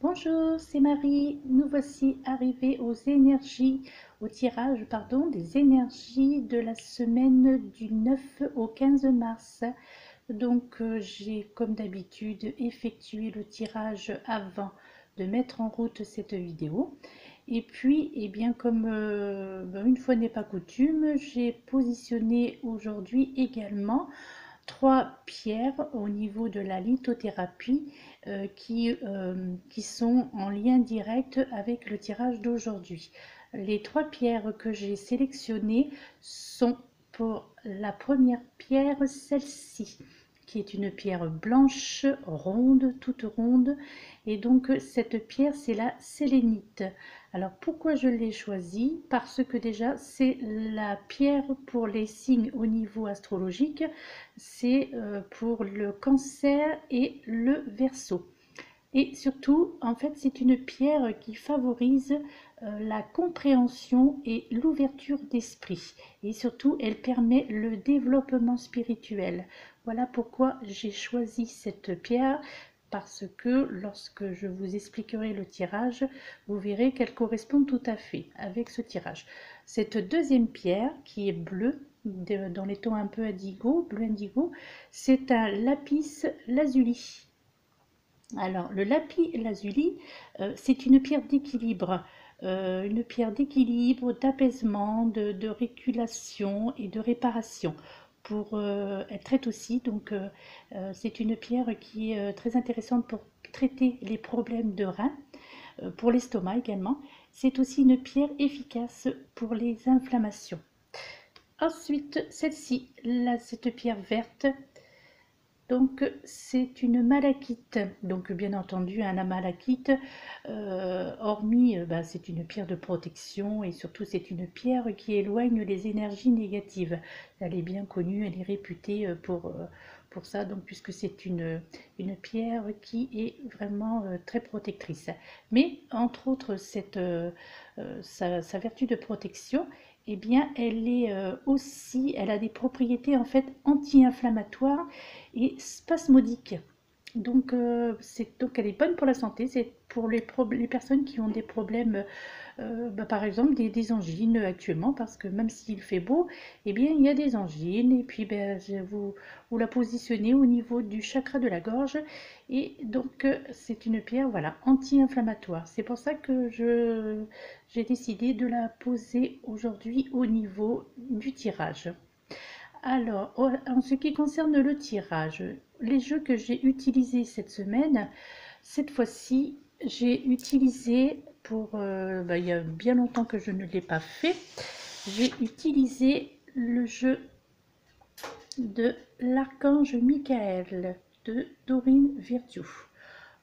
Bonjour, c'est Marie. Nous voici arrivés au tirage, des énergies de la semaine du 9 au 15 mars. Donc, j'ai comme d'habitude effectué le tirage avant de mettre en route cette vidéo. Et puis, comme une fois n'est pas coutume, j'ai positionné aujourd'hui également trois pierres au niveau de la lithothérapie qui sont en lien direct avec le tirage d'aujourd'hui. Les trois pierres que j'ai sélectionnées sont pour la première pierre, celle-ci, qui est une pierre blanche, ronde, toute ronde. Et donc cette pierre, c'est la sélénite. Alors pourquoi je l'ai choisie? Parce que déjà, c'est la pierre pour les signes au niveau astrologique. C'est pour le Cancer et le Verseau. Et surtout, en fait, c'est une pierre qui favorise la compréhension et l'ouverture d'esprit. Et surtout, elle permet le développement spirituel. Voilà pourquoi j'ai choisi cette pierre, parce que lorsque je vous expliquerai le tirage, vous verrez qu'elle correspond tout à fait avec ce tirage. Cette deuxième pierre, qui est bleue, dans les tons un peu indigo, bleu indigo, c'est un lapis lazuli. Alors, le lapis lazuli, c'est une pierre d'équilibre, d'apaisement, de régulation et de réparation. Elle traite aussi, donc c'est une pierre qui est très intéressante pour traiter les problèmes de rein, pour l'estomac également. C'est aussi une pierre efficace pour les inflammations. Ensuite, celle-ci, cette pierre verte, donc c'est une malachite, donc bien entendu la malachite, c'est une pierre de protection et surtout c'est une pierre qui éloigne les énergies négatives. Elle est bien connue, elle est réputée pour ça, donc puisque c'est une pierre qui est vraiment très protectrice. Mais entre autres sa vertu de protection, eh bien, elle a des propriétés en fait anti-inflammatoires et spasmodiques. Donc, elle est bonne pour la santé. C'est pour les personnes qui ont des problèmes, par exemple des angines actuellement, parce que même s'il fait beau, eh bien, il y a des angines. Et puis, vous la positionnez au niveau du chakra de la gorge. Et donc, c'est une pierre, voilà, anti-inflammatoire. C'est pour ça que j'ai décidé de la poser aujourd'hui au niveau du tirage. Alors, en ce qui concerne le tirage, les jeux que j'ai utilisés cette semaine, cette fois-ci, j'ai utilisé il y a bien longtemps que je ne l'ai pas fait, j'ai utilisé le jeu de l'archange Michael de Dorine Virtue.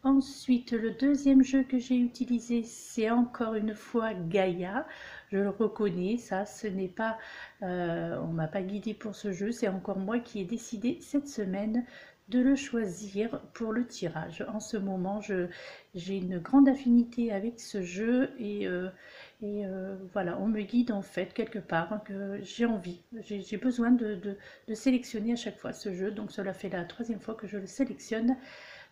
Ensuite, le deuxième jeu que j'ai utilisé, c'est encore une fois Gaïa. Je le reconnais, ça, ce n'est pas, on m'a pas guidé pour ce jeu, c'est encore moi qui ai décidé cette semaine de le choisir pour le tirage. En ce moment, j'ai une grande affinité avec ce jeu et voilà, on me guide en fait quelque part, hein, que j'ai envie, j'ai besoin de sélectionner à chaque fois ce jeu. Donc cela fait la troisième fois que je le sélectionne,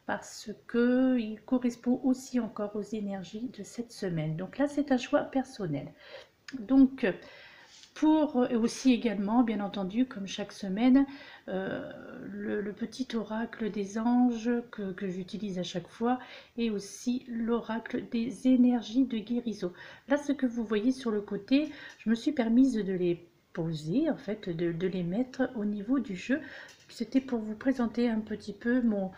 parce qu'il correspond aussi encore aux énergies de cette semaine. Donc là, c'est un choix personnel. Donc, aussi également, bien entendu, comme chaque semaine, le petit oracle des anges que j'utilise à chaque fois, et aussi l'oracle des énergies de guérison. Là, ce que vous voyez sur le côté, je me suis permise de les poser, en fait, de les mettre au niveau du jeu. C'était pour vous présenter un petit peu mon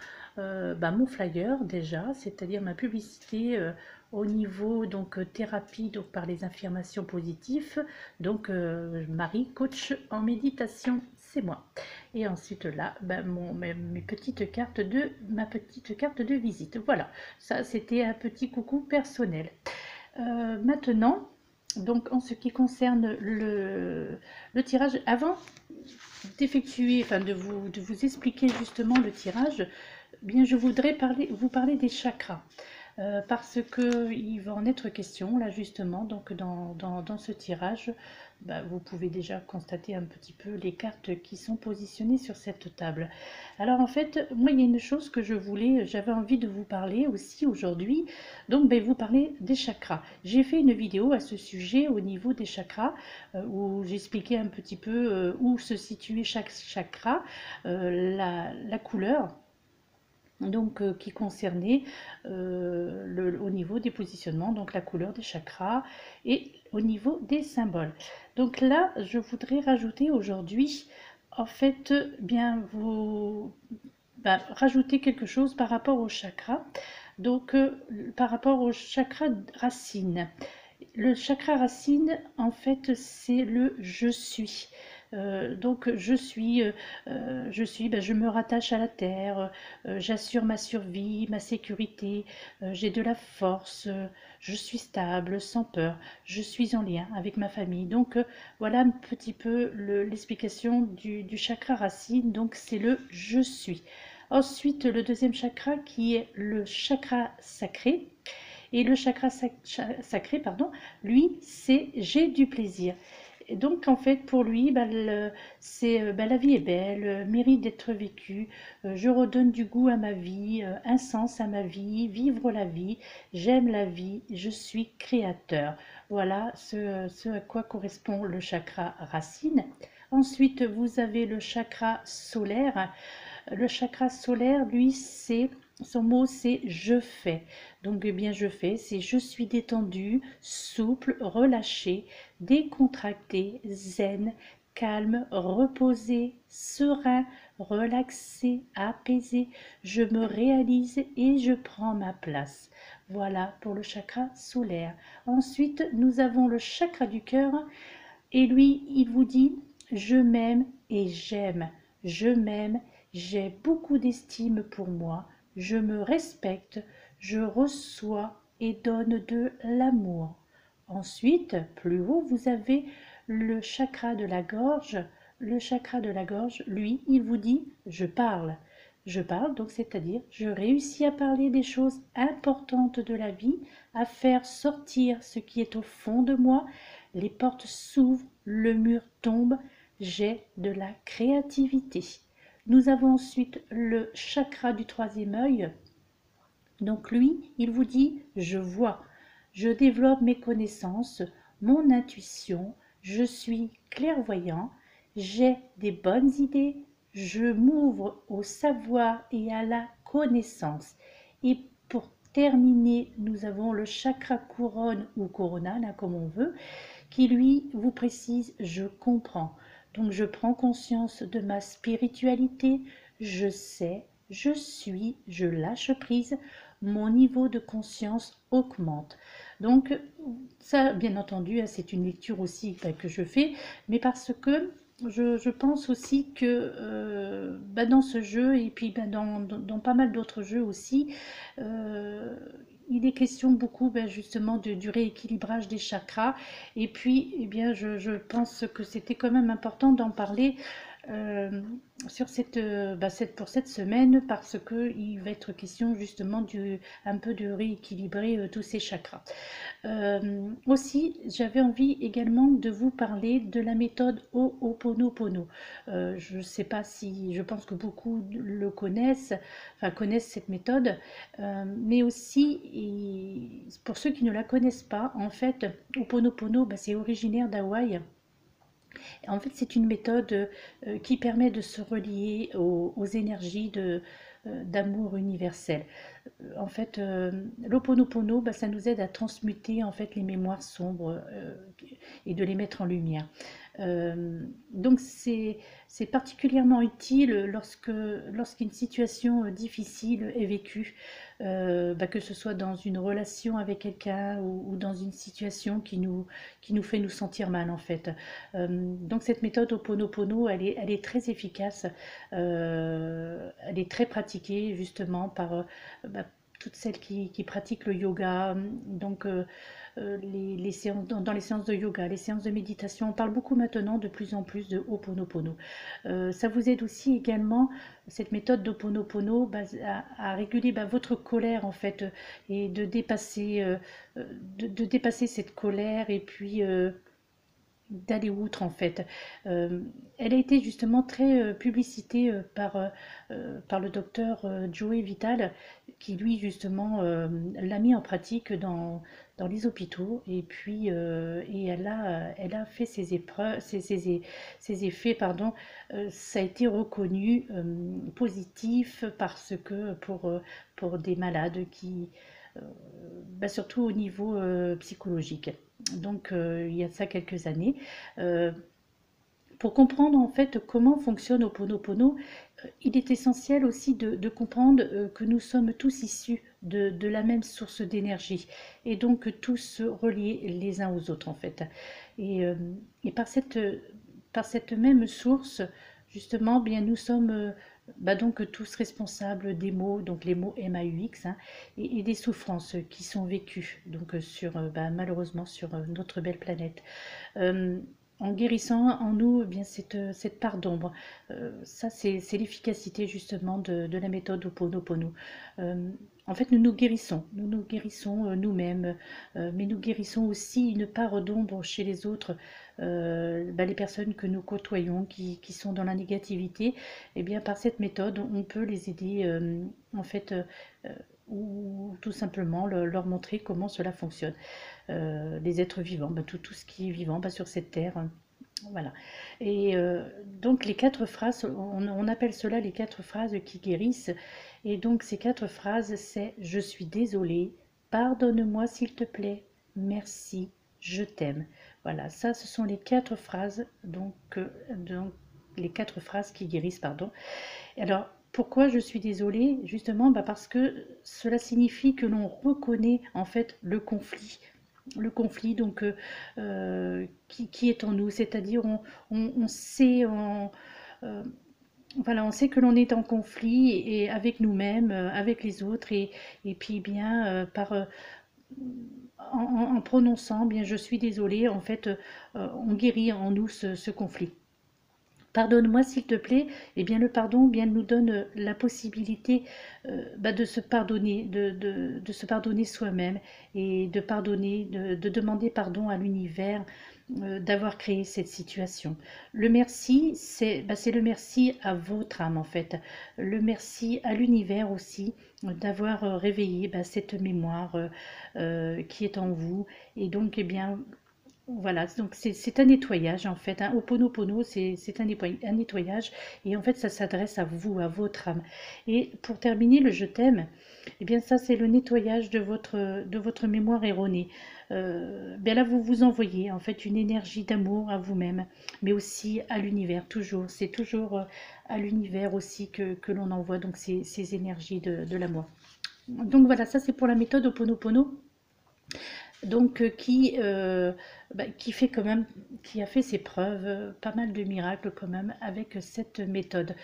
flyer déjà, c'est-à-dire ma publicité au niveau thérapie, donc par les affirmations positives. Donc Marie, coach en méditation, c'est moi. Et ensuite là, ma petite carte de visite. Voilà, ça c'était un petit coucou personnel. Maintenant, donc en ce qui concerne le tirage, avant d'effectuer, de vous expliquer justement le tirage, bien je voudrais vous parler des chakras. parce que il va en être question là justement, donc dans ce tirage, vous pouvez déjà constater un petit peu les cartes qui sont positionnées sur cette table. Alors en fait, moi il y a une chose que j'avais envie de vous parler aussi aujourd'hui, donc vous parler des chakras. J'ai fait une vidéo à ce sujet au niveau des chakras, où j'expliquais un petit peu où se situait chaque chakra, la couleur, donc qui concernait au niveau des positionnements, donc la couleur des chakras et au niveau des symboles. Donc là, je voudrais rajouter aujourd'hui, en fait, rajouter quelque chose par rapport au chakra. Donc, par rapport au chakra racine. Le chakra racine, en fait, c'est le je suis. Donc je me rattache à la terre, j'assure ma survie, ma sécurité, j'ai de la force, je suis stable, sans peur, je suis en lien avec ma famille. Donc voilà un petit peu l'explication du chakra racine, donc c'est le je suis. Ensuite, le deuxième chakra qui est le chakra sacré. Et le chakra sacré, pardon, lui, c'est j'ai du plaisir. Et donc, en fait, pour lui, la vie est belle, mérite d'être vécue, je redonne du goût à ma vie, un sens à ma vie, vivre la vie, j'aime la vie, je suis créateur. Voilà ce à quoi correspond le chakra racine. Ensuite, vous avez le chakra solaire. Le chakra solaire, lui, son mot, c'est je fais. Donc, je fais, c'est je suis détendu, souple, relâché, décontracté, zen, calme, reposé, serein, relaxé, apaisé. Je me réalise et je prends ma place. Voilà pour le chakra solaire. Ensuite, nous avons le chakra du cœur. Et lui, il vous dit, je m'aime et j'aime. Je m'aime, j'ai beaucoup d'estime pour moi. Je me respecte, je reçois et donne de l'amour. Ensuite, plus haut, vous avez le chakra de la gorge. Le chakra de la gorge, lui, il vous dit, je parle. Je parle, donc c'est-à-dire, je réussis à parler des choses importantes de la vie, à faire sortir ce qui est au fond de moi. Les portes s'ouvrent, le mur tombe, j'ai de la créativité. Nous avons ensuite le chakra du troisième œil. Donc lui, il vous dit, je vois, je développe mes connaissances, mon intuition, je suis clairvoyant, j'ai des bonnes idées, je m'ouvre au savoir et à la connaissance. Et pour terminer, nous avons le chakra couronne ou corona, là comme on veut, qui lui vous précise je comprends. Donc je prends conscience de ma spiritualité, je sais, je suis, je lâche prise, mon niveau de conscience augmente. Donc ça, bien entendu, c'est une lecture aussi que je fais, mais parce que je pense aussi que dans ce jeu et puis dans pas mal d'autres jeux aussi, euh, il est question beaucoup justement du rééquilibrage des chakras. Et puis, je pense que c'était quand même important d'en parler euh, sur pour cette semaine, parce qu'il va être question justement un peu de rééquilibrer tous ces chakras. Aussi, j'avais envie également de vous parler de la méthode Ho'oponopono. Je ne sais pas si, je pense que beaucoup connaissent cette méthode, mais aussi, pour ceux qui ne la connaissent pas, en fait, Ho'oponopono, c'est originaire d'Hawaï. En fait, c'est une méthode qui permet de se relier aux énergies d'amour universel. En fait, l'Ho'oponopono, ça nous aide à transmuter en fait les mémoires sombres et de les mettre en lumière. Donc c'est particulièrement utile lorsqu'une situation difficile est vécue, que ce soit dans une relation avec quelqu'un ou dans une situation qui nous fait nous sentir mal en fait. Donc cette méthode Ho'oponopono, elle est très efficace, elle est très pratiquée justement par toutes celles qui pratiquent le yoga, donc les séances, dans les séances de yoga, les séances de méditation, on parle beaucoup maintenant de plus en plus de Ho'oponopono. Ça vous aide aussi également, cette méthode d'Ho'oponopono, à réguler votre colère en fait, et de dépasser cette colère et puis d'aller outre en fait. Elle a été justement très publicitée par le docteur Joey Vital, qui lui justement l'a mis en pratique dans les hôpitaux, et puis et elle a fait ses épreuves, ses effets, pardon. Ça a été reconnu positif, parce que pour des malades qui surtout au niveau psychologique. Donc il y a de ça quelques années. Euh, pour comprendre en fait comment fonctionne Ho'oponopono, il est essentiel aussi de comprendre que nous sommes tous issus de la même source d'énergie, et donc tous reliés les uns aux autres en fait. Et par cette même source, justement, bien nous sommes donc tous responsables des maux, donc les maux MAUX, hein, et des souffrances qui sont vécues donc malheureusement sur notre belle planète. Euh, en guérissant en nous bien cette part d'ombre. Ça, c'est l'efficacité justement de la méthode Ho'oponopono. En fait, nous nous guérissons nous-mêmes, mais nous guérissons aussi une part d'ombre chez les autres. Les personnes que nous côtoyons, qui sont dans la négativité, et bien par cette méthode, on peut les aider en fait, ou tout simplement leur montrer comment cela fonctionne. Les êtres vivants, tout ce qui est vivant sur cette terre. Voilà. Et donc les 4 phrases, on appelle cela les 4 phrases qui guérissent. Et donc ces 4 phrases, c'est: je suis désolée, pardonne-moi s'il te plaît, merci, je t'aime. Voilà, ça ce sont les 4 phrases, donc les 4 phrases qui guérissent, pardon. Alors, pourquoi je suis désolée? Justement, parce que cela signifie que l'on reconnaît en fait le conflit donc qui est en nous, c'est-à-dire on sait, voilà, on sait que l'on est en conflit, et avec nous-mêmes, avec les autres, et puis bien en prononçant bien je suis désolée, en fait on guérit en nous ce conflit. Pardonne-moi s'il te plaît. Eh bien le pardon bien nous donne la possibilité de se pardonner, de se pardonner soi-même, et de pardonner, de demander pardon à l'univers d'avoir créé cette situation. Le merci, c'est le merci à votre âme en fait. Le merci à l'univers aussi d'avoir réveillé cette mémoire qui est en vous. Et donc, eh bien, voilà, donc c'est un nettoyage en fait. Hein. Ho'oponopono, c'est un nettoyage, et en fait ça s'adresse à vous, à votre âme. Et pour terminer, le je t'aime, eh bien ça c'est le nettoyage de votre mémoire erronée. Bien là vous vous envoyez en fait une énergie d'amour à vous-même, mais aussi à l'univers, toujours. C'est toujours à l'univers aussi que l'on envoie donc ces énergies de l'amour. Donc voilà, ça c'est pour la méthode Ho'oponopono. Donc qui fait quand même, qui a fait ses preuves, pas mal de miracles quand même avec cette méthode.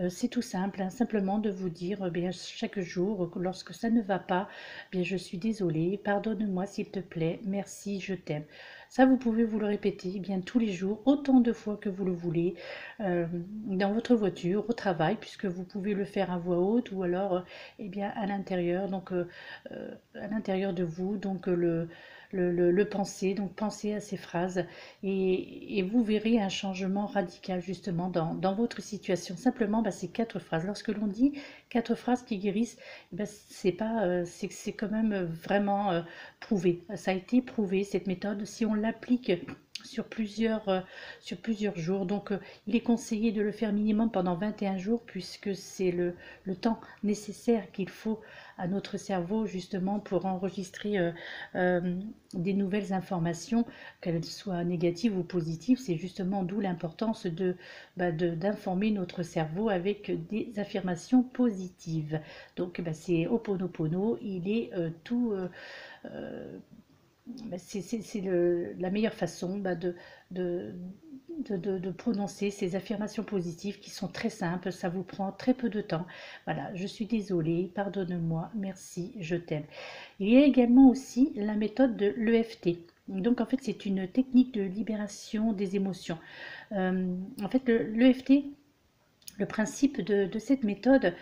C'est tout simple, hein, simplement de vous dire bien chaque jour, lorsque ça ne va pas, bien je suis désolée, pardonne-moi s'il te plaît, merci, je t'aime. Ça, vous pouvez vous le répéter bien tous les jours, autant de fois que vous le voulez, dans votre voiture, au travail, puisque vous pouvez le faire à voix haute, ou alors bien à l'intérieur, donc à l'intérieur de vous, donc le penser, donc penser à ces phrases, et vous verrez un changement radical justement dans votre situation. Simplement ces 4 phrases. Lorsque l'on dit 4 phrases qui guérissent, c'est pas, c'est quand même vraiment prouvé. Ça a été prouvé, cette méthode, si on l'applique sur plusieurs jours. Donc il est conseillé de le faire minimum pendant 21 jours, puisque c'est le temps nécessaire qu'il faut à notre cerveau justement pour enregistrer des nouvelles informations, qu'elles soient négatives ou positives. C'est justement d'où l'importance d'informer notre cerveau avec des affirmations positives. Donc c'est Ho'oponopono, il est tout c'est la meilleure façon de, de prononcer ces affirmations positives qui sont très simples, ça vous prend très peu de temps. Voilà, je suis désolée, pardonne-moi, merci, je t'aime. Il y a également aussi la méthode de l'EFT. Donc en fait, c'est une technique de libération des émotions. En fait, l'EFT, le principe de cette méthode,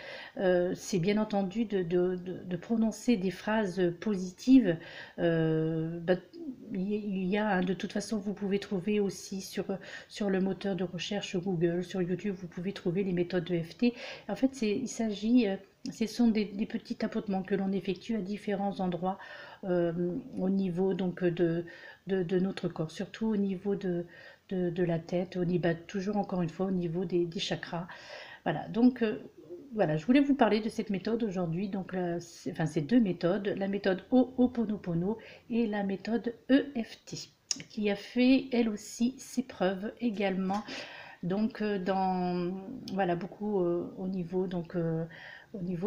c'est bien entendu de prononcer des phrases positives. Il y a, hein, de toute façon, vous pouvez trouver aussi sur le moteur de recherche Google, sur YouTube, vous pouvez trouver les méthodes de FT. En fait, il s'agit, ce sont des petits tapotements que l'on effectue à différents endroits au niveau donc, de notre corps, surtout au niveau de la tête, toujours encore une fois au niveau des chakras. Voilà, donc voilà, je voulais vous parler de cette méthode aujourd'hui, donc enfin ces deux méthodes, la méthode Ho'oponopono et la méthode EFT, qui a fait elle aussi ses preuves également, donc dans voilà beaucoup au niveau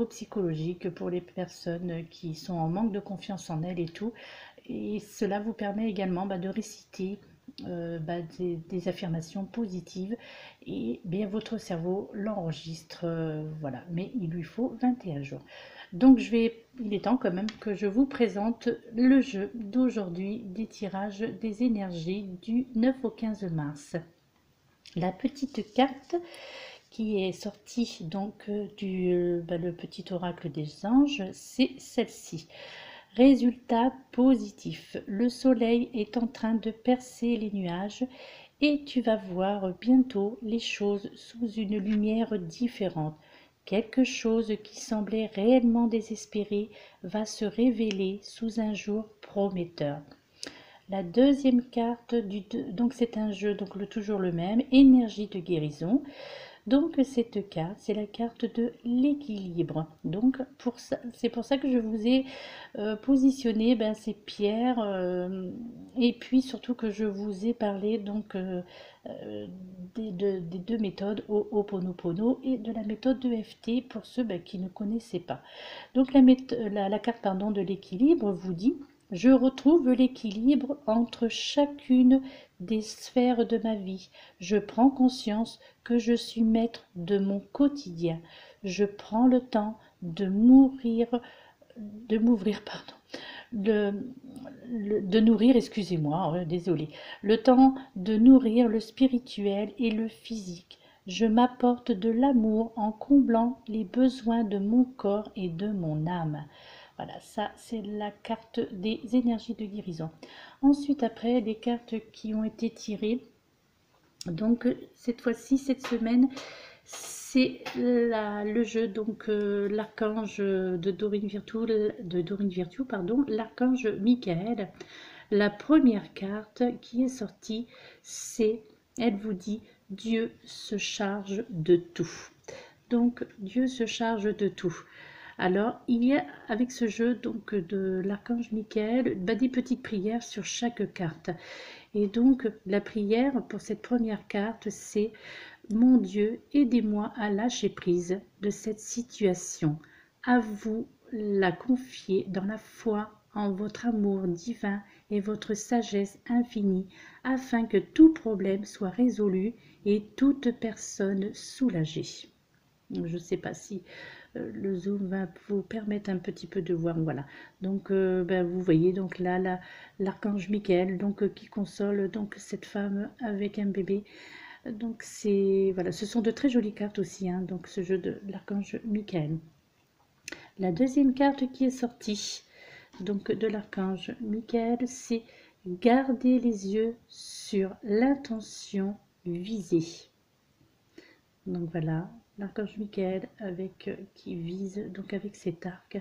psychologique pour les personnes qui sont en manque de confiance en elles et tout, et cela vous permet également de réciter des affirmations positives et bien votre cerveau l'enregistre, voilà, mais il lui faut 21 jours. Donc il est temps quand même que je vous présente le jeu d'aujourd'hui des tirages des énergies du 9 au 15 mars. La petite carte qui est sortie donc le petit oracle des anges, c'est celle-ci. Résultat positif, le soleil est en train de percer les nuages et tu vas voir bientôt les choses sous une lumière différente. Quelque chose qui semblait réellement désespéré va se révéler sous un jour prometteur. La deuxième carte, donc c'est un jeu, donc toujours le même, énergie de guérison. Donc cette carte, c'est la carte de l'équilibre. Donc c'est pour ça que je vous ai positionné ces pierres et puis surtout que je vous ai parlé donc des deux méthodes Ho'oponopono et de la méthode de FT pour ceux qui ne connaissaient pas. Donc la carte pardon, de l'équilibre vous dit: je retrouve l'équilibre entre chacune des sphères de ma vie. Je prends conscience que je suis maître de mon quotidien. Je prends le temps de m'ouvrir, pardon, de nourrir, excusez-moi, désolé, le temps de nourrir le spirituel et le physique. Je m'apporte de l'amour en comblant les besoins de mon corps et de mon âme. Voilà, ça c'est la carte des énergies de guérison. Ensuite, après, les cartes qui ont été tirées. Donc cette fois-ci, cette semaine, c'est le jeu, donc l'archange de Dorine Virtue, pardon, l'archange Michael. La première carte qui est sortie, c'est, elle vous dit, Dieu se charge de tout. Donc Dieu se charge de tout. Alors, il y a avec ce jeu donc de l'archange Michael des petites prières sur chaque carte. Et donc la prière pour cette première carte, c'est: mon Dieu, aidez-moi à lâcher prise de cette situation. À vous la confier dans la foi en votre amour divin et votre sagesse infinie, afin que tout problème soit résolu et toute personne soulagée. Je ne sais pas si le zoom va vous permettre un petit peu de voir. Voilà, donc vous voyez donc là l'archange Michael donc qui console donc cette femme avec un bébé. Donc c'est voilà, ce sont de très jolies cartes aussi, hein, donc ce jeu de l'archange Michael. La deuxième carte qui est sortie donc de l'archange Michael, c'est garder les yeux sur l'intention visée. Donc voilà, l'archange Michael qui vise donc avec cet arc.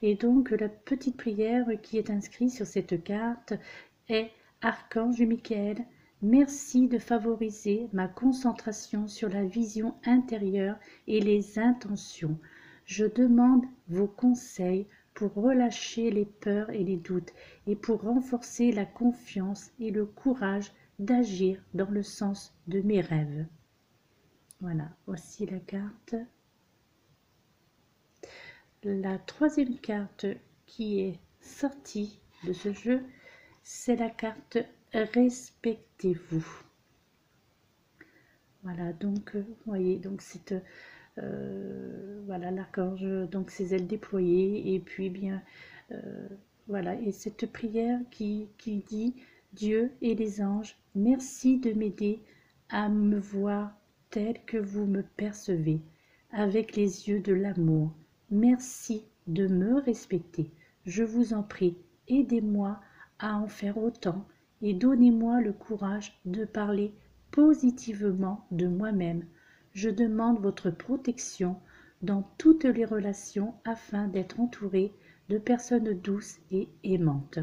Et donc la petite prière qui est inscrite sur cette carte est: archange Michael, merci de favoriser ma concentration sur la vision intérieure et les intentions. Je demande vos conseils pour relâcher les peurs et les doutes et pour renforcer la confiance et le courage d'agir dans le sens de mes rêves. Voilà, voici la carte. La troisième carte qui est sortie de ce jeu, c'est la carte respectez-vous. Voilà, donc vous voyez, donc c'est voilà l'archange, donc ses ailes déployées, et puis bien voilà, et cette prière qui dit Dieu et les anges, merci de m'aider à me voir tel que vous me percevez, avec les yeux de l'amour. Merci de me respecter. Je vous en prie, aidez-moi à en faire autant et donnez-moi le courage de parler positivement de moi-même. Je demande votre protection dans toutes les relations afin d'être entourée de personnes douces et aimantes.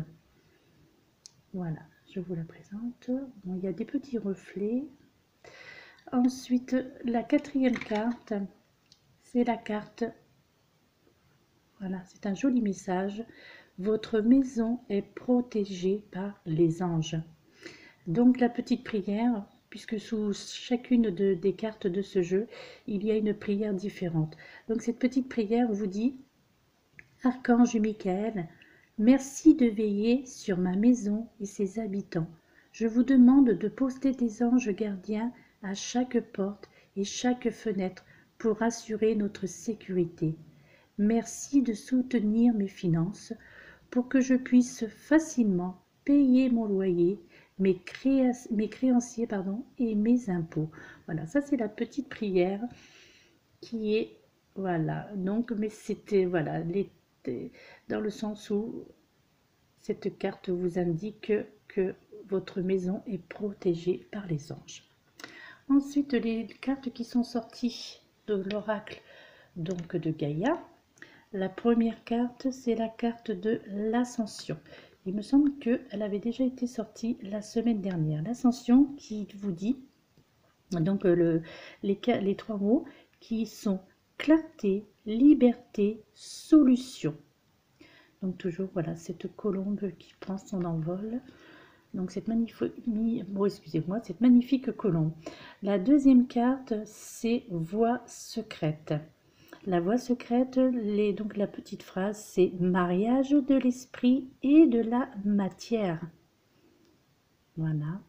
Voilà, je vous la présente. Bon, il y a des petits reflets. Ensuite, la quatrième carte, c'est la carte, voilà, c'est un joli message. Votre maison est protégée par les anges. Donc la petite prière, puisque sous chacune des cartes de ce jeu, il y a une prière différente. Donc cette petite prière vous dit Archange Michael, merci de veiller sur ma maison et ses habitants. Je vous demande de poster des anges gardiens à chaque porte et chaque fenêtre pour assurer notre sécurité. Merci de soutenir mes finances pour que je puisse facilement payer mon loyer, mes créanciers et mes impôts. Voilà, ça c'est la petite prière qui est, voilà, donc, mais c'était, voilà, dans le sens où cette carte vous indique que votre maison est protégée par les anges. Ensuite, les cartes qui sont sorties de l'oracle donc de Gaïa. La première carte, c'est la carte de l'ascension. Il me semble qu'elle avait déjà été sortie la semaine dernière. L'ascension qui vous dit, donc les trois mots qui sont clarté, liberté, solution. Donc toujours, voilà, cette colombe qui prend son envol. Donc cette cette magnifique colombe. La deuxième carte, c'est voix secrète. La voix secrète, donc la petite phrase, c'est mariage de l'esprit et de la matière. Voilà.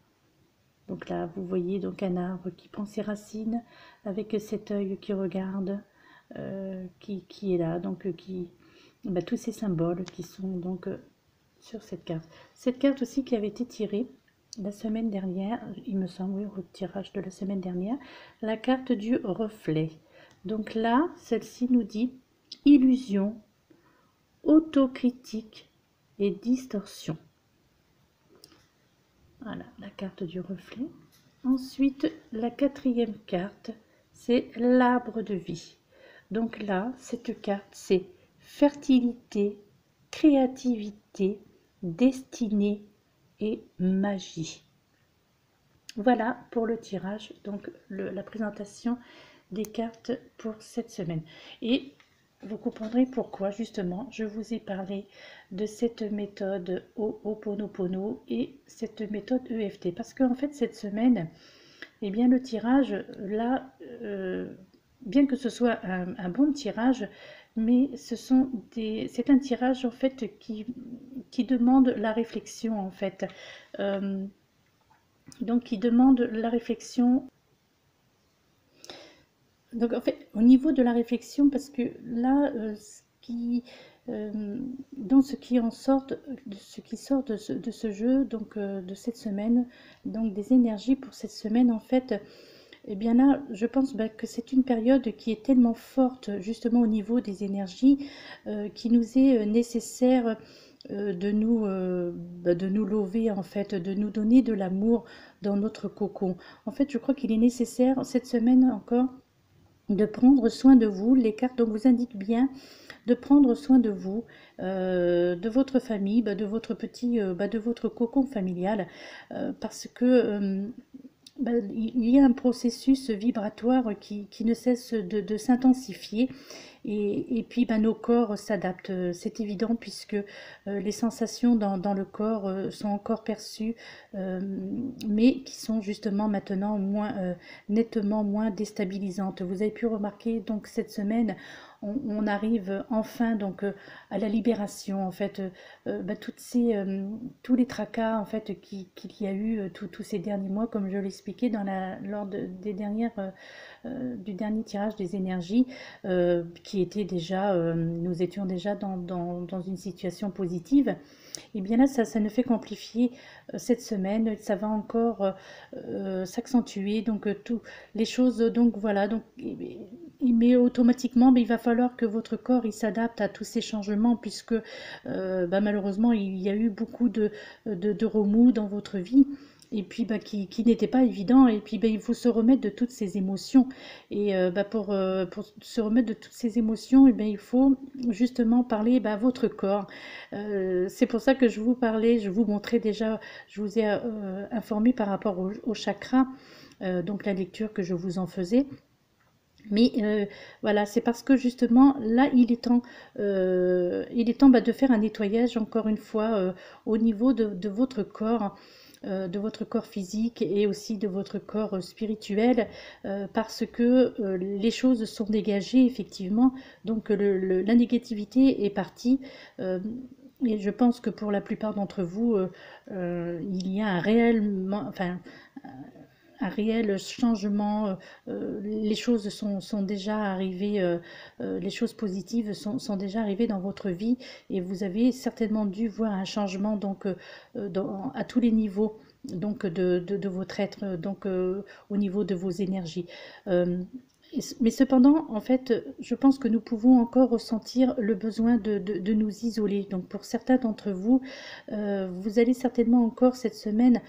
Donc là, vous voyez donc un arbre qui prend ses racines avec cet œil qui regarde, qui est là, donc tous ces symboles qui sont donc sur cette carte. Cette carte aussi qui avait été tirée la semaine dernière, il me semble, oui, au tirage de la semaine dernière, la carte du reflet. Donc là, celle-ci nous dit illusion, autocritique et distorsion. Voilà, la carte du reflet. Ensuite, la quatrième carte, c'est l'arbre de vie. Donc là, cette carte, c'est fertilité, créativité, destinée et magie. Voilà pour le tirage, donc la présentation des cartes pour cette semaine. Et vous comprendrez pourquoi justement je vous ai parlé de cette méthode Ho'oponopono et cette méthode EFT, parce qu'en fait cette semaine, eh bien le tirage là, bien que ce soit un bon tirage, mais c'est un tirage en fait qui demande la réflexion en fait, donc qui demande la réflexion. Donc en fait, au niveau de la réflexion, parce que là, dans ce qui sort de ce jeu, donc de cette semaine, donc des énergies pour cette semaine, en fait, eh bien là, je pense que c'est une période qui est tellement forte, justement au niveau des énergies, qui nous est nécessaire de nous lever, en fait, de nous donner de l'amour dans notre cocon. En fait, je crois qu'il est nécessaire cette semaine encore de prendre soin de vous. Les cartes donc vous indiquent bien de prendre soin de vous, de votre famille, de votre de votre cocon familial, parce que il y a un processus vibratoire qui ne cesse de s'intensifier, et puis bah, nos corps s'adaptent, c'est évident, puisque les sensations dans le corps sont encore perçues, mais qui sont justement maintenant nettement moins déstabilisantes. Vous avez pu remarquer donc cette semaine, on arrive enfin donc à la libération en fait, bah, tous les tracas en fait qu'il y a eu tous ces derniers mois, comme je l'expliquais lors des dernières du dernier tirage des énergies, qui était déjà, nous étions déjà dans une situation positive. Et bien là, ça ne fait qu'amplifier cette semaine, ça va encore s'accentuer, donc toutes les choses, donc voilà, donc, mais automatiquement, il va falloir que votre corps il s'adapte à tous ces changements, puisque bah, malheureusement, il y a eu beaucoup de remous dans votre vie, et puis bah, qui n'était pas évident, et puis bah, il faut se remettre de toutes ces émotions, et bah, pour se remettre de toutes ces émotions, et bien, il faut justement parler à votre corps. C'est pour ça que je vous parlais, je vous montrais déjà, je vous ai informé par rapport au chakra, donc la lecture que je vous en faisais. Mais voilà, c'est parce que justement, là, il est temps de faire un nettoyage, encore une fois, au niveau de votre corps, de votre corps physique, et aussi de votre corps spirituel, parce que les choses sont dégagées, effectivement, donc la négativité est partie. Et je pense que pour la plupart d'entre vous, il y a un réel changement, les choses sont déjà arrivées, les choses positives sont déjà arrivées dans votre vie, et vous avez certainement dû voir un changement donc à tous les niveaux donc de votre être, donc au niveau de vos énergies. Mais cependant, en fait, je pense que nous pouvons encore ressentir le besoin de nous isoler. Donc pour certains d'entre vous, vous allez certainement encore cette semaine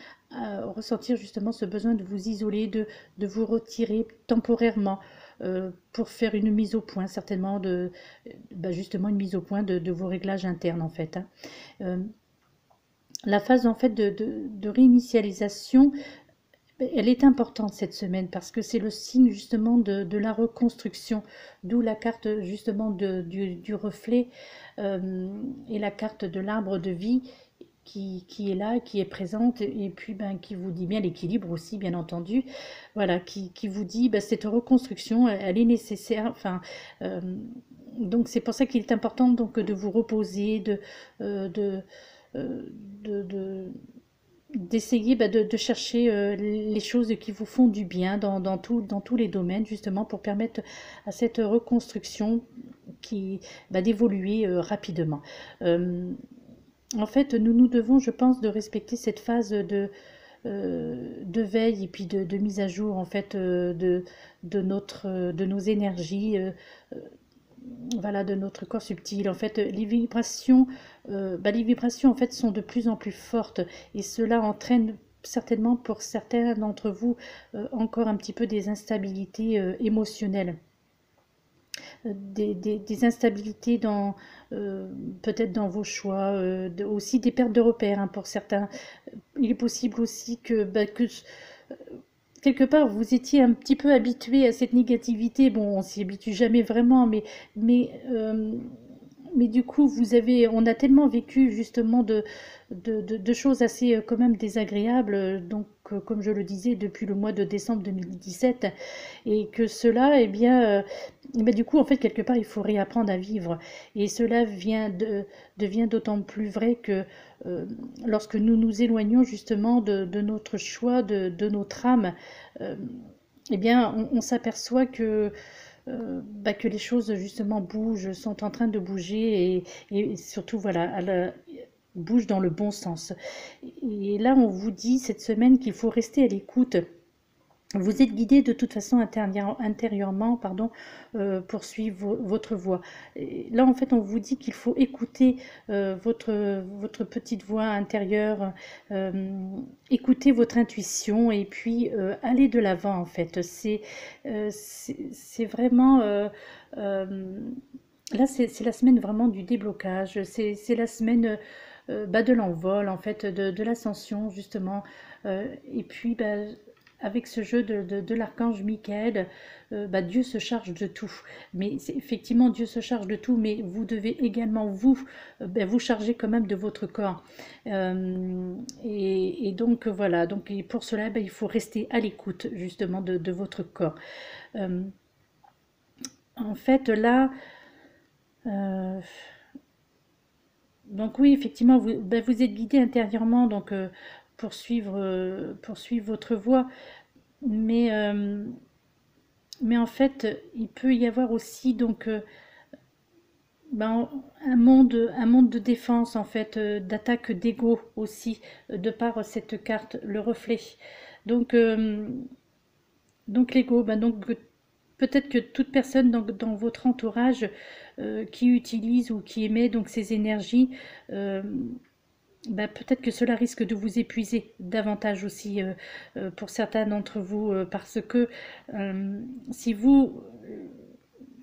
ressentir justement ce besoin de vous isoler, de vous retirer temporairement, pour faire une mise au point, certainement, justement une mise au point de vos réglages internes en fait, hein. La phase en fait de réinitialisation, elle est importante cette semaine, parce que c'est le signe justement de la reconstruction, d'où la carte justement du reflet, et la carte de l'arbre de vie qui est là, qui est présente, et puis qui vous dit bien l'équilibre aussi, bien entendu, voilà, qui vous dit cette reconstruction, elle est nécessaire, enfin, donc c'est pour ça qu'il est important donc de vous reposer, d'essayer de chercher les choses qui vous font du bien dans tous les domaines, justement pour permettre à cette reconstruction d'évoluer rapidement. En fait, nous devons, je pense, de respecter cette phase de veille, et puis de mise à jour en fait, de nos énergies, voilà, de notre corps subtil. En fait, les vibrations en fait sont de plus en plus fortes, et cela entraîne certainement pour certains d'entre vous encore un petit peu des instabilités émotionnelles. Des instabilités peut-être dans vos choix, aussi des pertes de repères, hein, pour certains. Il est possible aussi que quelque part vous étiez un petit peu habitué à cette négativité. Bon, on s'y habitue jamais vraiment, mais du coup on a tellement vécu justement de choses assez quand même désagréables, donc comme je le disais, depuis le mois de décembre 2017, et que cela, du coup, en fait, quelque part, il faut réapprendre à vivre. Et cela devient d'autant plus vrai que lorsque nous nous éloignons justement de notre choix, de notre âme, on s'aperçoit que les choses justement bougent, sont en train de bouger, et surtout, voilà, bougent dans le bon sens. Et là, on vous dit cette semaine qu'il faut rester à l'écoute. Vous êtes guidé de toute façon intérieurement, pour suivre votre voix. Et là, en fait, on vous dit qu'il faut écouter votre petite voix intérieure, écouter votre intuition, et puis aller de l'avant, en fait. C'est vraiment... là, c'est la semaine vraiment du déblocage. C'est la semaine de l'envol, en fait, de l'ascension, justement. Et puis, avec ce jeu de l'archange Michael, Dieu se charge de tout. Mais effectivement, Dieu se charge de tout, mais vous devez également vous charger quand même de votre corps. Et donc voilà, donc et pour cela, il faut rester à l'écoute justement de votre corps. Euh, en fait, là, donc oui, effectivement, vous êtes guidé intérieurement donc, pour suivre votre voie. Mais, mais en fait, il peut y avoir aussi donc un monde de défense, en fait, d'attaque d'ego aussi, de par cette carte, le reflet. Donc, donc l'ego, peut-être que toute personne dans votre entourage qui utilise ou qui émet donc ces énergies, euh, peut-être que cela risque de vous épuiser davantage aussi pour certains d'entre vous, parce que euh, si vous,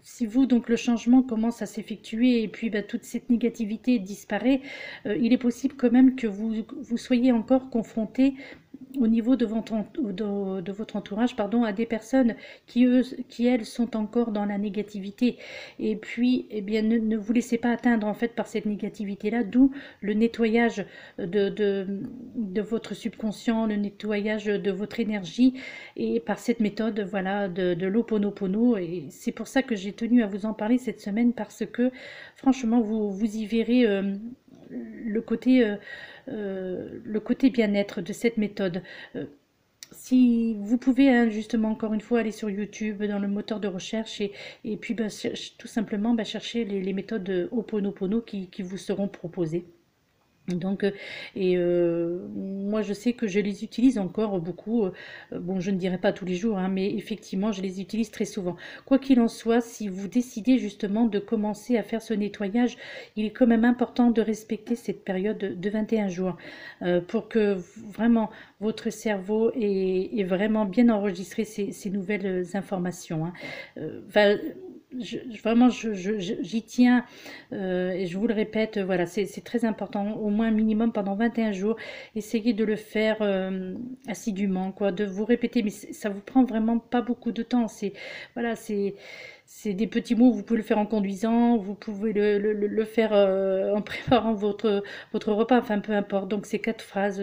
si vous, donc le changement commence à s'effectuer et puis toute cette négativité disparaît, il est possible quand même que vous soyez encore confronté au niveau de votre entourage, pardon, à des personnes qui elles sont encore dans la négativité. Et puis, eh bien, ne vous laissez pas atteindre en fait par cette négativité-là, d'où le nettoyage de votre subconscient, le nettoyage de votre énergie, et par cette méthode, voilà, de l'Ho'oponopono. Et c'est pour ça que j'ai tenu à vous en parler cette semaine, parce que franchement, vous y verrez le côté bien-être de cette méthode. Si vous pouvez justement encore une fois aller sur YouTube dans le moteur de recherche et puis tout simplement chercher les méthodes Ho'oponopono qui vous seront proposées. Donc, moi je sais que je les utilise encore beaucoup, bon je ne dirais pas tous les jours, hein, mais effectivement je les utilise très souvent. Quoi qu'il en soit, si vous décidez justement de commencer à faire ce nettoyage, il est quand même important de respecter cette période de 21 jours pour que vraiment votre cerveau ait vraiment bien enregistré ces nouvelles informations, hein. Vraiment, j'y tiens et je vous le répète, voilà, c'est très important, au moins minimum pendant 21 jours. Essayez de le faire assidûment, quoi, de vous répéter, mais ça vous prend vraiment pas beaucoup de temps. Voilà, c'est des petits mots, vous pouvez le faire en conduisant, vous pouvez le faire en préparant votre repas, enfin peu importe. Donc ces quatre phrases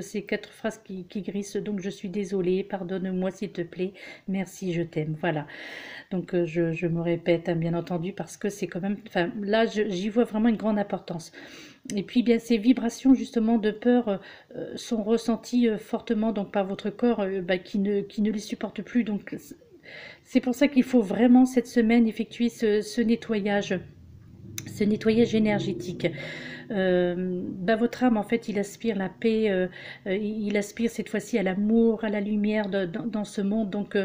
qui grissent. Donc je suis désolée, pardonne-moi s'il te plaît, merci, je t'aime. Voilà. Donc je me répète, hein, bien entendu, parce que c'est quand même, enfin là j'y vois vraiment une grande importance. Et puis bien ces vibrations justement de peur sont ressenties fortement donc par votre corps qui ne les supporte plus. Donc c'est pour ça qu'il faut vraiment cette semaine effectuer ce nettoyage énergétique. Votre âme en fait il aspire la paix, il aspire cette fois-ci à l'amour, à la lumière dans ce monde. Donc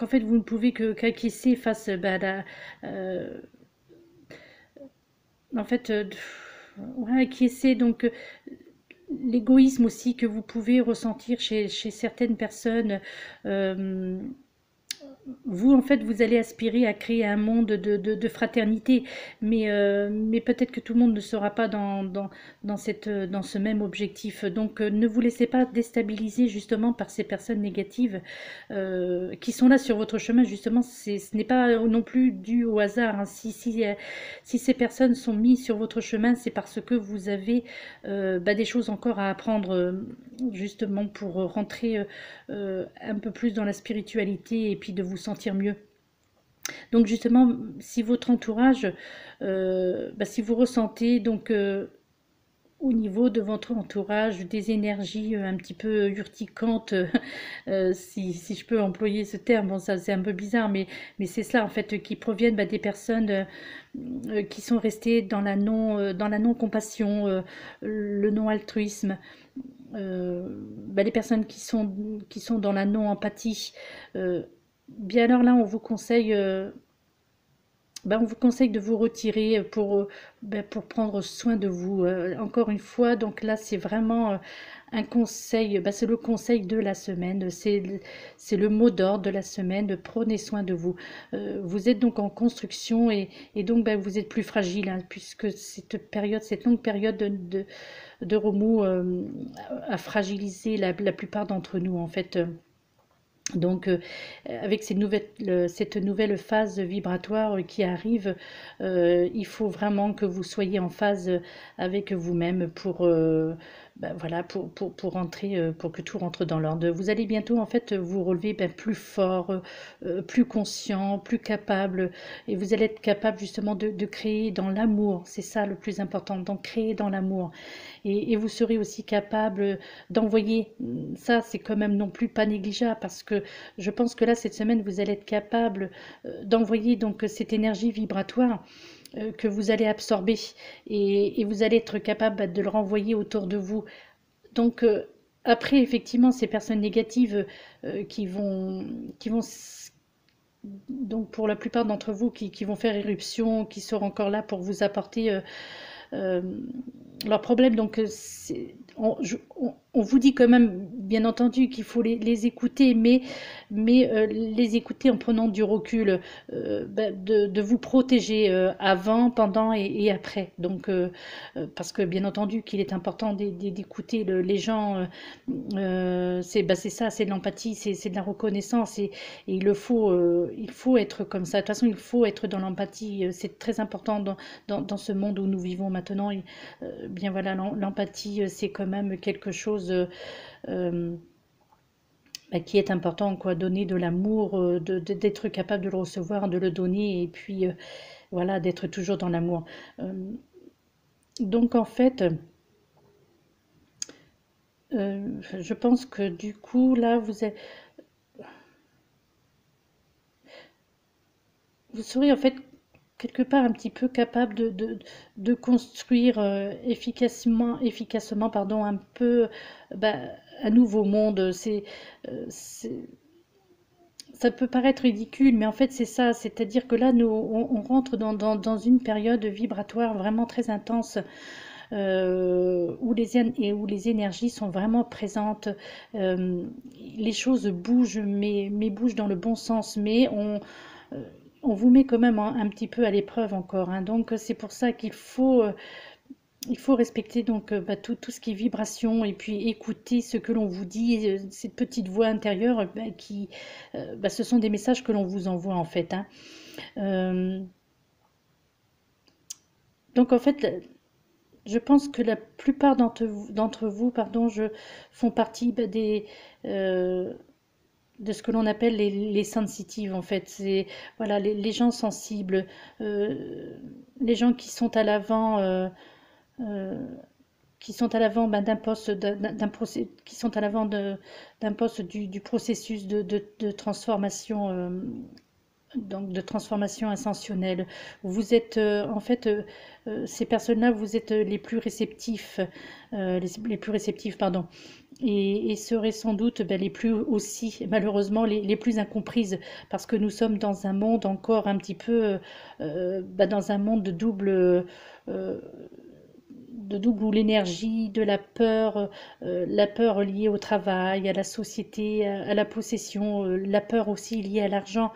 en fait vous ne pouvez qu'acquiescer face en fait ouais, acquiescer donc l'égoïsme aussi que vous pouvez ressentir chez certaines personnes. Vous, en fait, vous allez aspirer à créer un monde de fraternité, mais peut-être que tout le monde ne sera pas dans ce même objectif. Donc, ne vous laissez pas déstabiliser justement par ces personnes négatives qui sont là sur votre chemin. Justement, ce n'est pas non plus dû au hasard, hein. Si ces personnes sont mises sur votre chemin, c'est parce que vous avez des choses encore à apprendre, justement pour rentrer un peu plus dans la spiritualité et puis de vous sentir mieux. Donc justement, si votre entourage, si vous ressentez donc au niveau de votre entourage des énergies un petit peu urticantes, si je peux employer ce terme, bon ça c'est un peu bizarre, mais c'est cela en fait, qui proviennent des personnes qui sont restées dans la non-compassion, le non-altruisme, les personnes qui sont dans la non-empathie, bien alors là on vous conseille ben, on vous conseille de vous retirer pour prendre soin de vous. Encore une fois, donc là, c'est vraiment un conseil, ben, c'est le conseil de la semaine, c'est le mot d'ordre de la semaine, prenez soin de vous. Vous êtes donc en construction et donc ben, vous êtes plus fragile, hein, puisque cette longue période de remous a fragilisé la plupart d'entre nous, en fait. Donc, avec cette nouvelle phase vibratoire qui arrive, il faut vraiment que vous soyez en phase avec vous-même ben voilà, pour rentrer, pour que tout rentre dans l'ordre. Vous allez bientôt en fait vous relever ben, plus fort, plus conscient, plus capable, et vous allez être capable justement de créer dans l'amour. C'est ça le plus important, donc créer dans l'amour. Et vous serez aussi capable d'envoyer. Ça, c'est quand même non plus pas négligeable parce que je pense que là, cette semaine, vous allez être capable d'envoyer donc cette énergie vibratoire que vous allez absorber et vous allez être capable de le renvoyer autour de vous. Donc, après, effectivement, ces personnes négatives qui vont donc pour la plupart d'entre vous qui vont faire éruption, qui seront encore là pour vous apporter euh, leur problème. Donc, on vous dit quand même, bien entendu, qu'il faut les écouter, mais les écouter en prenant du recul, de vous protéger avant, pendant et après. Donc, parce que bien entendu qu'il est important d'écouter les gens, c'est ça, c'est de l'empathie, c'est de la reconnaissance et il faut être comme ça. De toute façon, il faut être dans l'empathie. C'est très important dans ce monde où nous vivons maintenant. Bien voilà, l'empathie, c'est quand même quelque chose qui est important, quoi. Donner de l'amour, d'être capable de le recevoir, de le donner, et puis voilà, d'être toujours dans l'amour. Donc en fait, je pense que du coup, là, vous serez en fait quelque part un petit peu capable de construire efficacement pardon, un peu bah, un nouveau monde. Ça peut paraître ridicule, mais en fait c'est ça, c'est-à-dire que là nous on rentre dans une période vibratoire vraiment très intense où les énergies sont vraiment présentes. Euh, les choses bougent, mais bougent dans le bon sens, mais on vous met quand même un petit peu à l'épreuve encore, hein. Donc c'est pour ça il faut respecter donc tout ce qui est vibration et puis écouter ce que l'on vous dit, cette petite voix intérieure ce sont des messages que l'on vous envoie en fait, hein. Euh, donc en fait, je pense que la plupart d'entre vous, pardon, font partie euh, de ce que l'on appelle les sensitives en fait. C'est voilà les gens sensibles, les gens qui sont à l'avant. Euh, qui sont à l'avant d'un poste qui sont à l'avant d'un poste du processus de transformation donc de transformation ascensionnelle. Vous êtes en fait ces personnes-là, vous êtes les plus réceptifs, les plus réceptifs, pardon, et seraient sans doute les plus aussi, malheureusement, les plus incomprises, parce que nous sommes dans un monde encore un petit peu, dans un monde euh, de double où l'énergie, de la peur liée au travail, à la société, à la possession, la peur aussi liée à l'argent,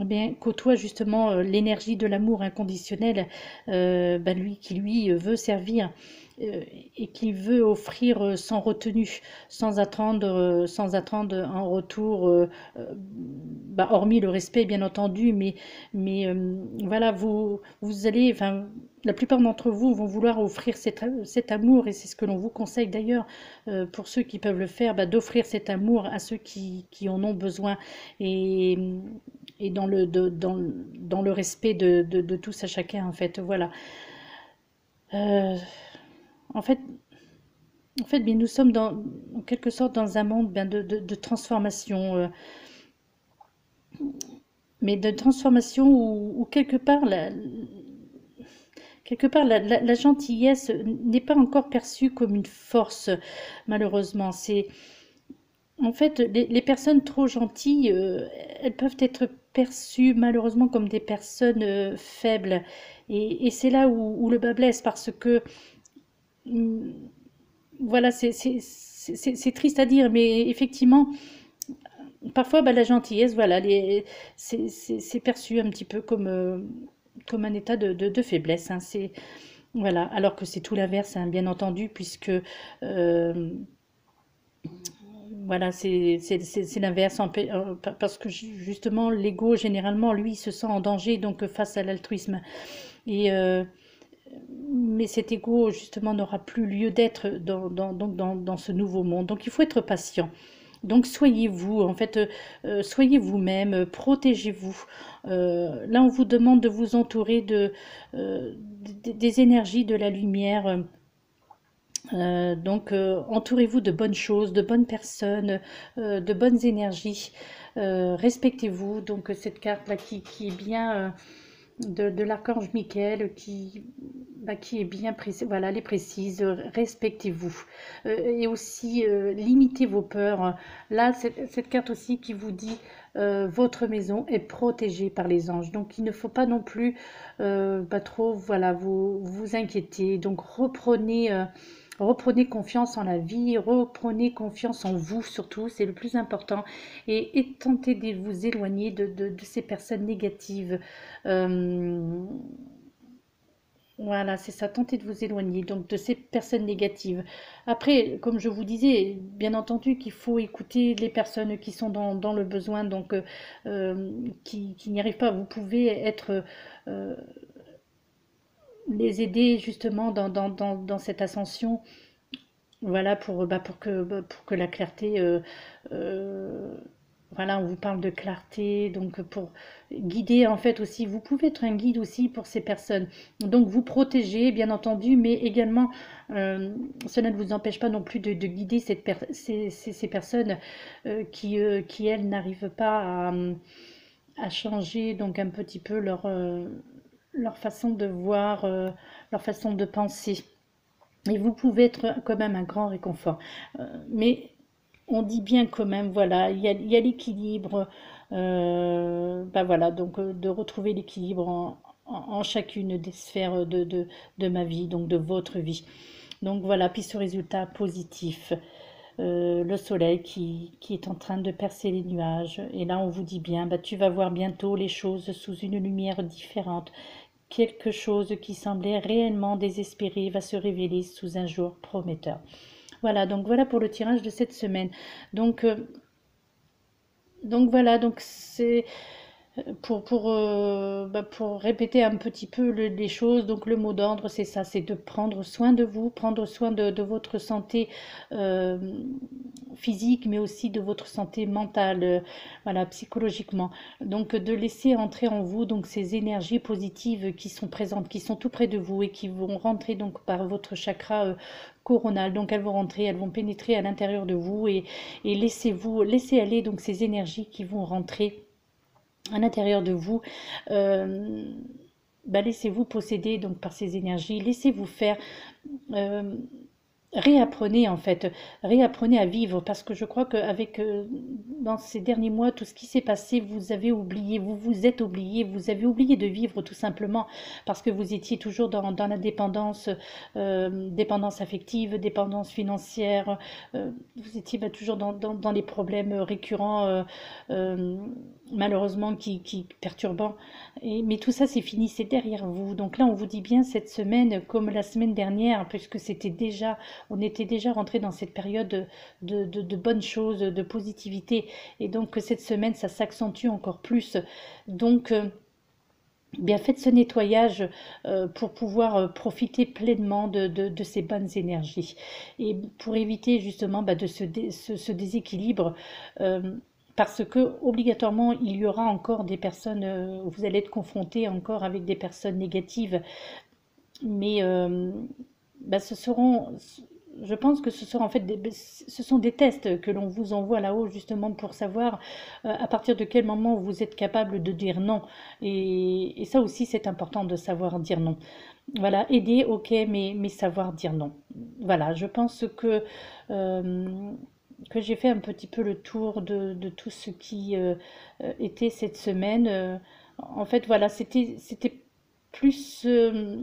eh bien, côtoie justement l'énergie de l'amour inconditionnel, lui qui lui veut servir et qui veut offrir sans retenue, sans attendre en retour, hormis le respect bien entendu, mais voilà, vous allez, enfin, la plupart d'entre vous vont vouloir offrir cet amour et c'est ce que l'on vous conseille d'ailleurs pour ceux qui peuvent le faire, d'offrir cet amour à ceux qui en ont besoin et, et dans le respect de tous à chacun en fait, voilà. Euh, en fait, bien, nous sommes en quelque sorte dans un monde de transformation, mais de transformation où quelque part la gentillesse n'est pas encore perçue comme une force, malheureusement. En fait, les personnes trop gentilles, elles peuvent être perçus malheureusement comme des personnes faibles. Et c'est là où le bas blesse, parce que hum, voilà, c'est triste à dire, mais effectivement, parfois la gentillesse, voilà, c'est perçu un petit peu comme un état de faiblesse, hein, voilà, alors que c'est tout l'inverse, hein, bien entendu, puisque voilà, c'est l'inverse, parce que justement, l'ego, généralement, lui, il se sent en danger, donc face à l'altruisme. Et, mais cet ego, justement, n'aura plus lieu d'être dans ce nouveau monde. Donc, il faut être patient. Donc, soyez vous, en fait, soyez vous-même, protégez-vous. Là, on vous demande de vous entourer des énergies de la lumière. Donc, entourez-vous de bonnes choses, de bonnes personnes, de bonnes énergies. Respectez-vous. Donc, cette carte-là qui est bien de l'archange Michael, qui est bien précise. Voilà, elle est précise. Respectez-vous. Et aussi, limitez vos peurs. Là, cette carte aussi qui vous dit votre maison est protégée par les anges. Donc, il ne faut pas non plus trop voilà, vous inquiéter. Donc, reprenez confiance en la vie, reprenez confiance en vous surtout, c'est le plus important, et tentez de vous éloigner de ces personnes négatives. Euh, voilà, c'est ça, tentez de vous éloigner donc de ces personnes négatives. Après, comme je vous disais, bien entendu qu'il faut écouter les personnes qui sont dans le besoin, donc qui n'y arrivent pas. Vous pouvez euh, les aider justement dans cette ascension. Voilà, pour que la clarté, euh, voilà, on vous parle de clarté, donc pour guider en fait aussi, vous pouvez être un guide aussi pour ces personnes. Donc vous protéger, bien entendu, mais également, cela ne vous empêche pas non plus de guider ces personnes qui, elles, n'arrivent pas à changer donc un petit peu leur façon de voir, leur façon de penser. Et vous pouvez être quand même un grand réconfort. Mais on dit bien quand même, voilà, il y a l'équilibre. Voilà, donc de retrouver l'équilibre en chacune des sphères de ma vie, donc de votre vie. Donc voilà, puis ce résultat positif. Le soleil qui est en train de percer les nuages. Et là, on vous dit bien, tu vas voir bientôt les choses sous une lumière différente. Quelque chose qui semblait réellement désespéré va se révéler sous un jour prometteur. Voilà, donc voilà pour le tirage de cette semaine. Donc, voilà, donc c'est pour répéter un petit peu les choses. Donc le mot d'ordre, c'est ça, c'est de prendre soin de vous, prendre soin de votre santé euh, physique, mais aussi de votre santé mentale, voilà, psychologiquement. Donc de laisser entrer en vous donc ces énergies positives qui sont présentes, qui sont tout près de vous et qui vont rentrer donc par votre chakra coronal. Donc elles vont rentrer, elles vont pénétrer à l'intérieur de vous, et laissez aller donc ces énergies qui vont rentrer à l'intérieur de vous. Euh, Laissez-vous posséder donc par ces énergies, laissez-vous faire. euh, Réapprenez en fait, réapprenez à vivre, parce que je crois qu'avec dans ces derniers mois, tout ce qui s'est passé, vous avez oublié, vous vous êtes oublié, vous avez oublié de vivre tout simplement, parce que vous étiez toujours dans la dépendance, dépendance affective, dépendance financière, vous étiez toujours dans les problèmes récurrents, euh, malheureusement qui perturbants. Mais tout ça c'est fini, c'est derrière vous. Donc là on vous dit bien cette semaine, comme la semaine dernière, puisque on était déjà rentré dans cette période de bonnes choses, de positivité, et donc cette semaine ça s'accentue encore plus. Donc bien, faites ce nettoyage pour pouvoir profiter pleinement de ces bonnes énergies, et pour éviter justement de ce déséquilibre. Parce que obligatoirement il y aura encore des personnes, vous allez être confronté encore avec des personnes négatives, mais ce seront, je pense que ce seront en fait ce sont des tests que l'on vous envoie là-haut, justement pour savoir à partir de quel moment vous êtes capable de dire non. Et ça aussi c'est important de savoir dire non. Voilà, aider, ok, mais savoir dire non. Voilà, je pense que euh, que j'ai fait un petit peu le tour de tout ce qui était cette semaine. En fait, voilà, plus... euh,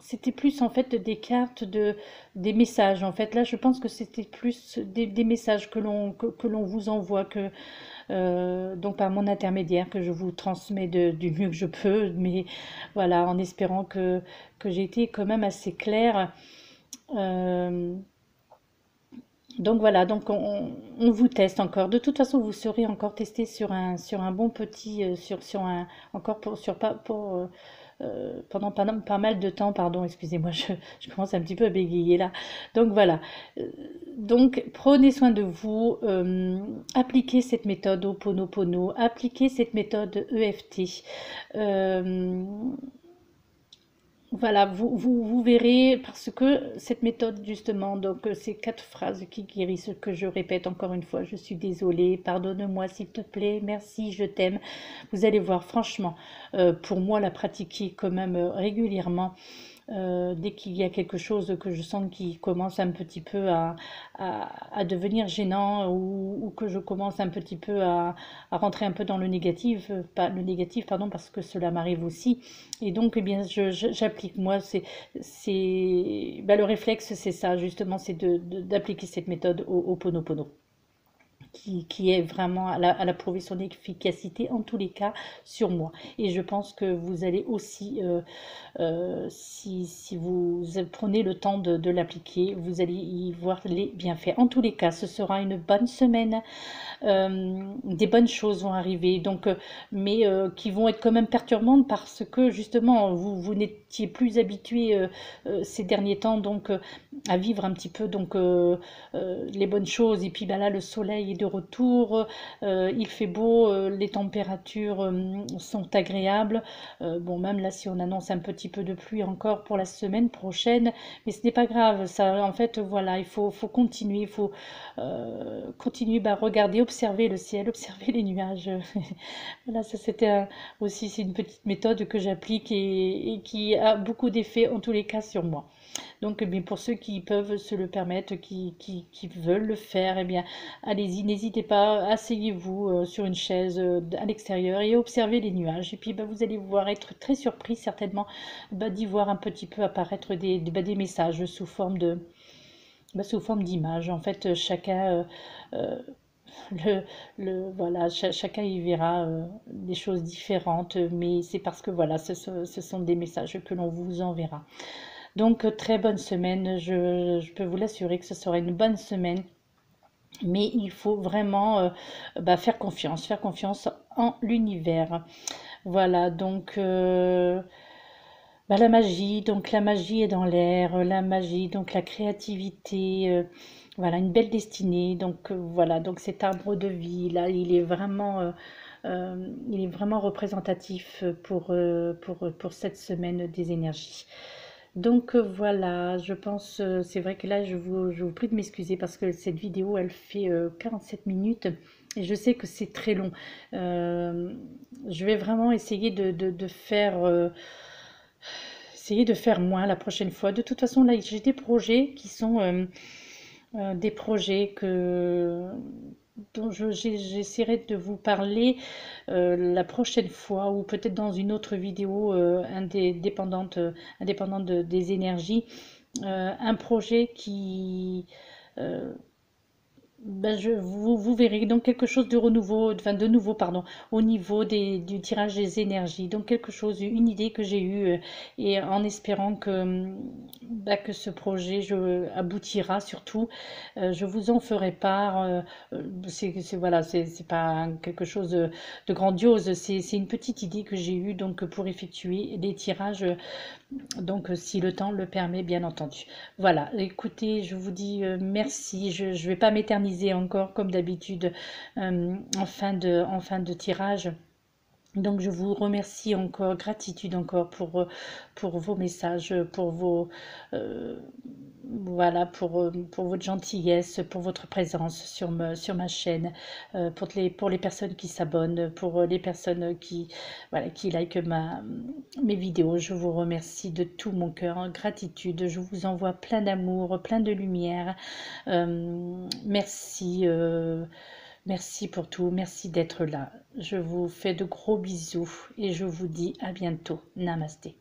c'était plus en fait des cartes des messages. En fait, là, je pense que c'était plus des messages que l'on vous envoie, donc par mon intermédiaire, que je vous transmets du mieux que je peux, mais voilà, en espérant que j'ai été quand même assez claire. Euh, donc voilà, donc on vous teste encore. De toute façon, vous serez encore testé sur un bon petit, sur un, encore pour, sur, pas, pour, pendant pas mal de temps, pardon, excusez-moi, je commence un petit peu à bégayer là. Donc voilà, Euh, donc prenez soin de vous, appliquez cette méthode Ho'oponopono, appliquez cette méthode EFT. Euh, voilà, vous verrez, parce que cette méthode, justement, donc ces 4 phrases qui guérissent, que je répète encore une fois, je suis désolée, pardonne-moi s'il te plaît, merci, je t'aime. Vous allez voir, franchement, pour moi, la pratiquer quand même régulièrement, dès qu'il y a quelque chose que je sens qui commence un petit peu à devenir gênant, ou que je commence un petit peu à rentrer un peu dans le négatif, pas le négatif, pardon, parce que cela m'arrive aussi. Et donc, eh bien, j'applique. Moi, le réflexe, c'est ça, justement, c'est d'appliquer cette méthode au Ponopono, qui est vraiment, elle a prouvé son efficacité en tous les cas sur moi. Et je pense que vous allez aussi, si vous prenez le temps de l'appliquer, vous allez y voir les bienfaits. En tous les cas, ce sera une bonne semaine, des bonnes choses vont arriver, donc, mais qui vont être quand même perturbantes, parce que justement vous n'étiez plus habitué ces derniers temps, donc à vivre un petit peu, donc les bonnes choses. Et puis bah, là, le soleil est de retour, il fait beau, les températures sont agréables. Bon, même là, si on annonce un petit peu de pluie encore pour la semaine prochaine, mais ce n'est pas grave. Ça, en fait, voilà, faut continuer, il faut continuer, bah, regarder, observer le ciel, observer les nuages. Voilà, ça c'était aussi, c'est une petite méthode que j'applique, et qui a beaucoup d'effets en tous les cas sur moi. Donc, eh bien, pour ceux qui peuvent se le permettre, qui veulent le faire, eh bien, allez-y, n'hésitez pas, asseyez-vous sur une chaise à l'extérieur et observez les nuages. Et puis, bah, vous allez voir, être très surpris certainement, bah, d'y voir un petit peu apparaître des messages sous forme sous forme d'images. En fait, chacun, euh, voilà, chacun y verra des choses différentes, mais c'est parce que voilà, ce sont des messages que l'on vous enverra. Donc, très bonne semaine, je peux vous l'assurer que ce sera une bonne semaine, mais il faut vraiment bah, faire confiance en l'univers. Voilà, donc bah, la magie est dans l'air, la magie, donc la créativité, voilà, une belle destinée. Donc voilà, donc cet arbre de vie là, il est vraiment représentatif pour cette semaine des énergies. Donc voilà, je pense, c'est vrai que là, je vous prie de m'excuser, parce que cette vidéo, elle fait 47 minutes, et je sais que c'est très long. Euh, je vais vraiment essayer essayer de faire moins la prochaine fois. De toute façon, là, j'ai des projets qui sont des projets dont j'essaierai de vous parler la prochaine fois, ou peut-être dans une autre vidéo indépendante des énergies. Un projet euh, ben vous verrez donc quelque chose de renouveau, enfin de nouveau, pardon, au niveau du tirage des énergies. Donc quelque chose, une idée que j'ai eue, et en espérant bah, que ce projet aboutira surtout. Je vous en ferai part. Voilà, c'est pas quelque chose de grandiose. C'est une petite idée que j'ai eue, donc pour effectuer des tirages. Donc, si le temps le permet, bien entendu. Voilà, écoutez, je vous dis merci. Je ne vais pas m'éterniser encore, comme d'habitude, en fin de tirage. Donc, je vous remercie encore, gratitude encore pour vos messages, pour euh, voilà, pour votre gentillesse, pour votre présence sur ma chaîne, pour les personnes qui s'abonnent, pour les personnes qui, voilà, qui likent mes vidéos. Je vous remercie de tout mon cœur, gratitude. Je vous envoie plein d'amour, plein de lumière. Merci, merci pour tout, merci d'être là. Je vous fais de gros bisous et je vous dis à bientôt. Namasté.